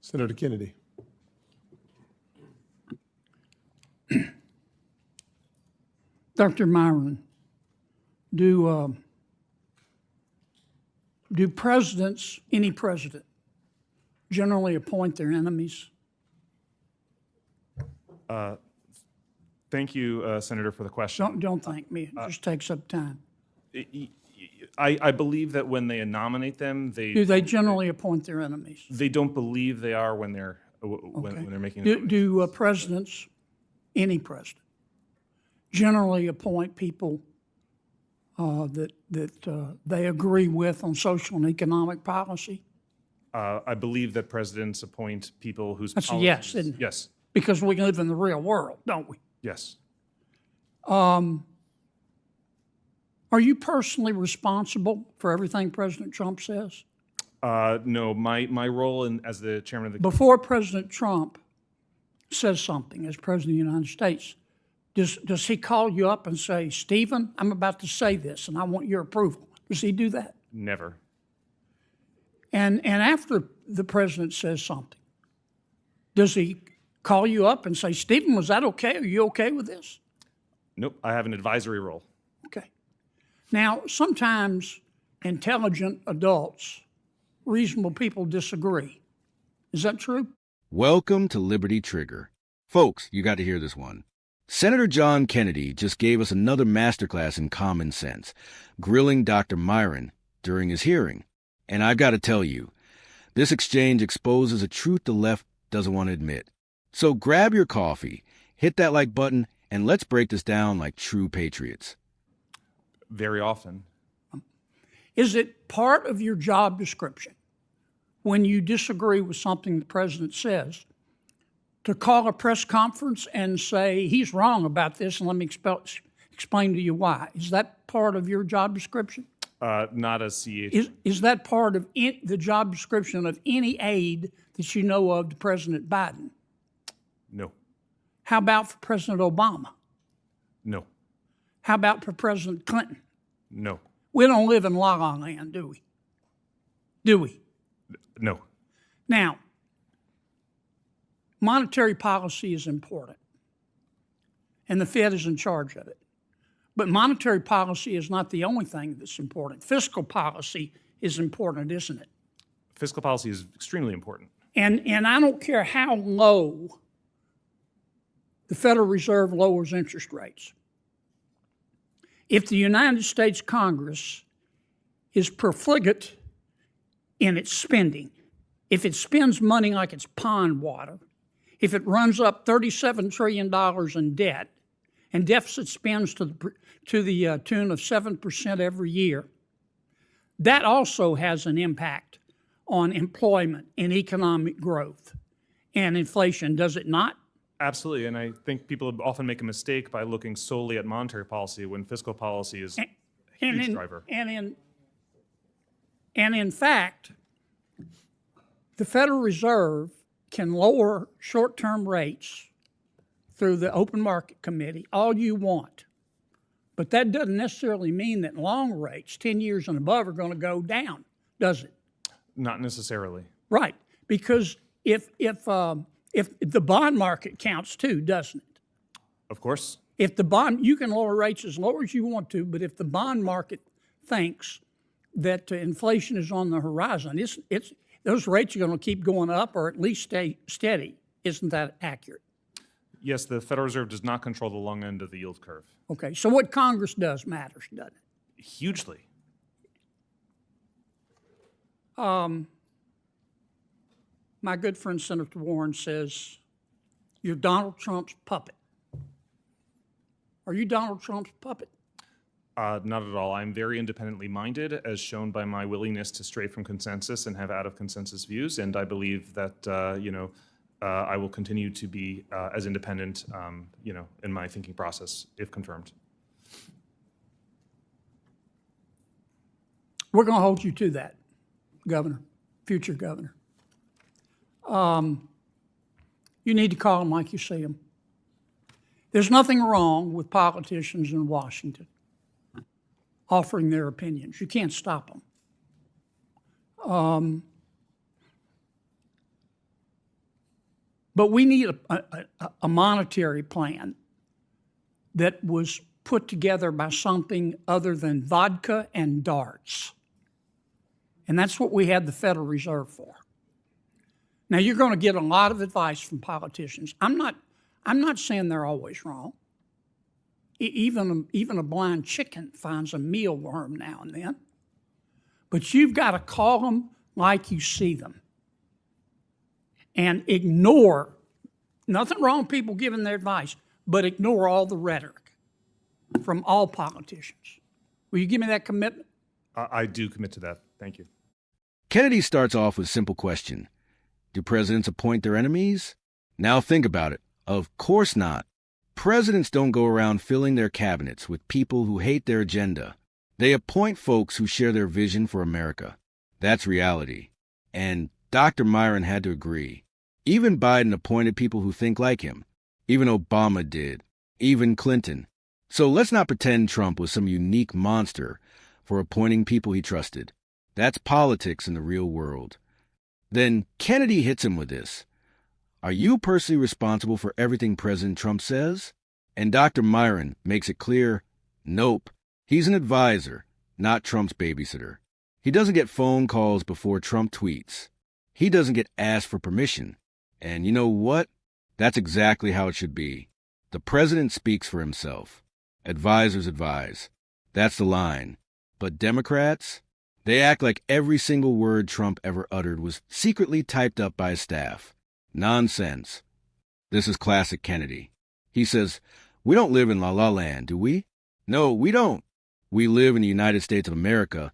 Senator Kennedy. Dr. Myron, do presidents, any president, generally appoint their enemies? Thank you, Senator, for the question. Don't thank me. It just takes up time. I believe that when they nominate them, Do they generally appoint their enemies? they don't believe they are when they're when they're making. Do presidents, any president, generally appoint people that they agree with on social and economic policy? I believe that presidents appoint people whose That's a policies, yes, isn't it? Yes. Because we live in the real world, don't we? Yes. Are you personally responsible for everything President Trump says? No, my role as the chairman of the Before President Trump says something as President of the United States, does he call you up and say, Stephen, I'm about to say this and I want your approval? Does he do that? Never. And after the president says something, does he call you up and say, Stephen, was that okay? Are you okay with this? Nope. I have an advisory role. Okay. Now, sometimes intelligent adults, reasonable people disagree. Is that true? Welcome to Liberty Trigger. Folks, you got to hear this one. Senator John Kennedy just gave us another masterclass in common sense, grilling Dr. Myron during his hearing. And I've got to tell you, this exchange exposes a truth the left doesn't want to admit. So grab your coffee, hit that like button, and let's break this down like true patriots. Very often. Is it part of your job description when you disagree with something the president says to call a press conference and say, he's wrong about this and let me explain to you why? Is that part of your job description? Not as CH. Is that part of the job description of any aide that you know of to President Biden? No. How about for President Obama? No. How about for President Clinton? No. We don't live in La La Land, do we? Do we? No. Now, monetary policy is important, and the Fed is in charge of it. But monetary policy is not the only thing that's important. Fiscal policy is important, isn't it? Fiscal policy is extremely important. And I don't care how low the Federal Reserve lowers interest rates. If the United States Congress is profligate in its spending, if it spends money like it's pond water, if it runs up $37 trillion in debt, and deficit spends to the tune of 7% every year, that also has an impact on employment and economic growth and inflation, does it not? Absolutely, and I think people often make a mistake by looking solely at monetary policy when fiscal policy is a huge driver. And in fact, the Federal Reserve can lower short-term rates through the Open Market Committee all you want. But that doesn't necessarily mean that long rates, 10 years and above, are going to go down, does it? Not necessarily. Right, because if the bond market counts too, doesn't it? Of course. If the bond, you can lower rates as low as you want to, but if the bond market thinks that inflation is on the horizon, those rates are going to keep going up or at least stay steady. Isn't that accurate? Yes, the Federal Reserve does not control the long end of the yield curve. Okay, so what Congress does matters, doesn't it? Hugely. My good friend Senator Warren says, you're Donald Trump's puppet. Are you Donald Trump's puppet? Not at all. I'm very independently minded, as shown by my willingness to stray from consensus and have out of consensus views. And I believe that, I will continue to be as independent, in my thinking process, if confirmed. We're going to hold you to that, Governor, future Governor. You need to call them like you see them. There's nothing wrong with politicians in Washington offering their opinions. You can't stop them. But we need a monetary plan that was put together by something other than vodka and darts. And that's what we had the Federal Reserve for. Now, you're going to get a lot of advice from politicians. I'm not saying they're always wrong. Even a blind chicken finds a mealworm now and then. But you've got to call them like you see them. And ignore, nothing wrong with people giving their advice, but ignore all the rhetoric from all politicians. Will you give me that commitment? I do commit to that. Thank you. Kennedy starts off with a simple question. Do presidents appoint their enemies? Now think about it. Of course not. Presidents don't go around filling their cabinets with people who hate their agenda. They appoint folks who share their vision for America. That's reality. And Dr. Myron had to agree. Even Biden appointed people who think like him. Even Obama did. Even Clinton. So let's not pretend Trump was some unique monster for appointing people he trusted. That's politics in the real world. Then Kennedy hits him with this. Are you personally responsible for everything President Trump says? And Dr. Myron makes it clear, nope, he's an advisor, not Trump's babysitter. He doesn't get phone calls before Trump tweets. He doesn't get asked for permission. And you know what? That's exactly how it should be. The president speaks for himself. Advisors advise. That's the line. But Democrats? They act like every single word Trump ever uttered was secretly typed up by his staff. Nonsense. This is classic Kennedy. He says, we don't live in La La Land, do we? No, we don't. We live in the United States of America,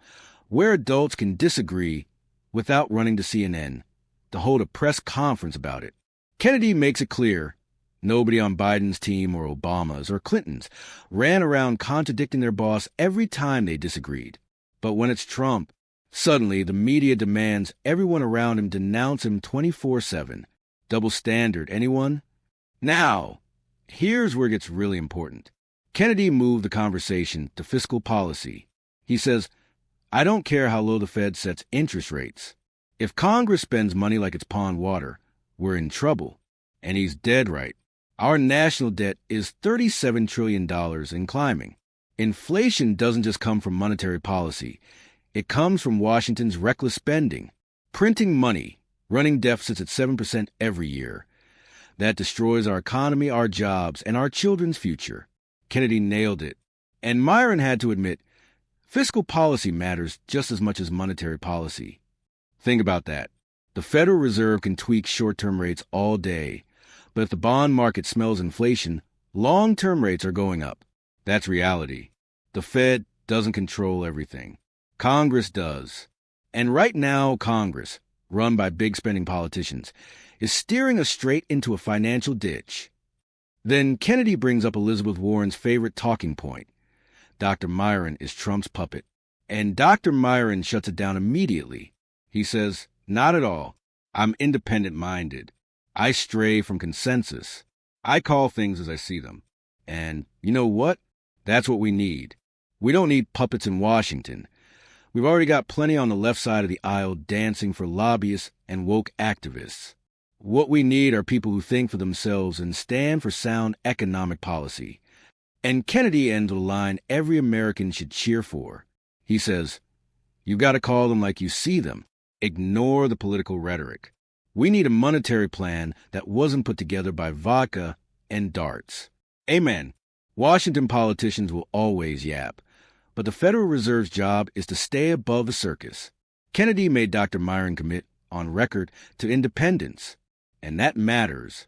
where adults can disagree without running to CNN to hold a press conference about it. Kennedy makes it clear nobody on Biden's team or Obama's or Clinton's ran around contradicting their boss every time they disagreed. But when it's Trump, suddenly the media demands everyone around him denounce him 24/7. Double standard, anyone? Now, here's where it gets really important. Kennedy moved the conversation to fiscal policy. He says, I don't care how low the Fed sets interest rates. If Congress spends money like it's pond water, we're in trouble. And he's dead right. Our national debt is $37 trillion and climbing. Inflation doesn't just come from monetary policy. It comes from Washington's reckless spending, printing money, running deficits at 7% every year. That destroys our economy, our jobs, and our children's future. Kennedy nailed it. And Myron had to admit, fiscal policy matters just as much as monetary policy. Think about that. The Federal Reserve can tweak short-term rates all day, but if the bond market smells inflation, long-term rates are going up. That's reality. The Fed doesn't control everything. Congress does. And right now, Congress, run by big-spending politicians, is steering us straight into a financial ditch. Then Kennedy brings up Elizabeth Warren's favorite talking point. Dr. Myron is Trump's puppet. And Dr. Myron shuts it down immediately. He says, not at all. I'm independent-minded. I stray from consensus. I call things as I see them. And you know what? That's what we need. We don't need puppets in Washington. We've already got plenty on the left side of the aisle dancing for lobbyists and woke activists. What we need are people who think for themselves and stand for sound economic policy. And Kennedy ends with a line every American should cheer for. He says, you've got to call them like you see them. Ignore the political rhetoric. We need a monetary plan that wasn't put together by vodka and darts. Amen. Washington politicians will always yap. But the Federal Reserve's job is to stay above the circus. Kennedy made Dr. Myron commit, on record, to independence. And that matters.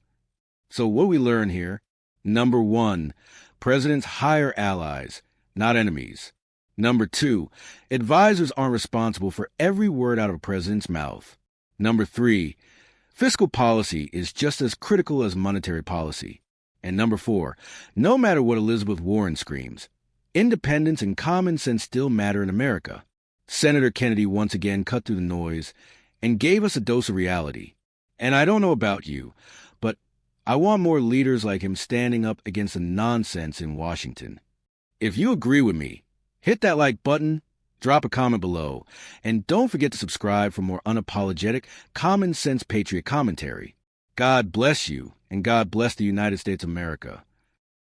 So what do we learn here? Number 1, presidents hire allies, not enemies. Number 2, advisors aren't responsible for every word out of a president's mouth. Number 3, fiscal policy is just as critical as monetary policy. And number 4, no matter what Elizabeth Warren screams, independence and common sense still matter in America. Senator Kennedy once again cut through the noise and gave us a dose of reality. And I don't know about you, but I want more leaders like him standing up against the nonsense in Washington. If you agree with me, hit that like button, drop a comment below, and don't forget to subscribe for more unapologetic, common sense patriot commentary. God bless you, and God bless the United States of America.